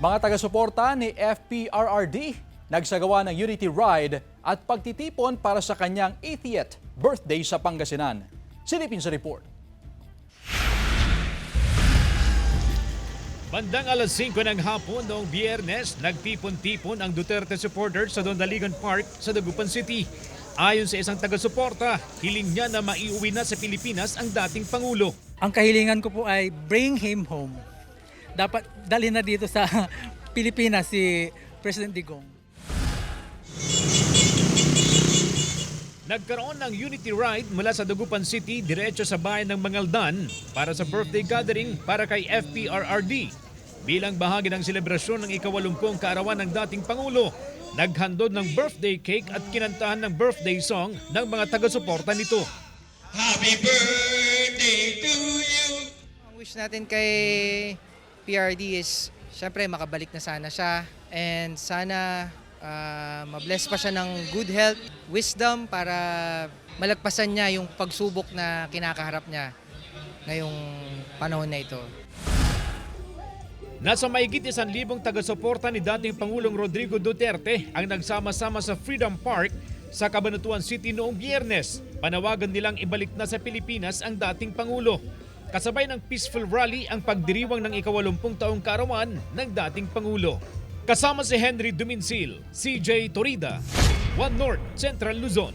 Mga taga-suporta ni FPRRD nagsagawa ng Unity Ride at pagtitipon para sa kanyang 80th birthday sa Pangasinan. Silipin sa report. Bandang alas 5 ng hapon noong Biyernes, nagtipon-tipon ang Duterte supporters sa Dondaligan Park sa Dagupan City. Ayon sa isang taga-suporta, hiling niya na maiuwi na sa Pilipinas ang dating Pangulo. Ang kahilingan ko po ay bring him home. Dapat dalhin na dito sa Pilipinas si President Digong. Nagkaroon ng Unity Ride mula sa Dagupan City diretso sa bayan ng Mangaldan para sa birthday gathering para kay FPRRD. Bilang bahagi ng selebrasyon ng ika-80 kaarawan ng dating Pangulo, naghandog ng birthday cake at kinantahan ng birthday song ng mga taga-suporta nito. Happy birthday to you! Ang wish natin kay PRD is syempre makabalik na sana siya and sana mabless pa siya ng good health, wisdom para malagpasan niya yung pagsubok na kinakaharap niya ngayong panahon na ito. Nasa mahigit 1,000 taga-suporta ni dating Pangulong Rodrigo Duterte ang nagsama-sama sa Freedom Park sa Cabanatuan City noong Biyernes. Panawagan nilang ibalik na sa Pilipinas ang dating Pangulo. Kasabay ng peaceful rally ang pagdiriwang ng ika-80 taong kaarawan ng dating Pangulo. Kasama si Henry Duminsil, CJ Torida, One North, Central Luzon.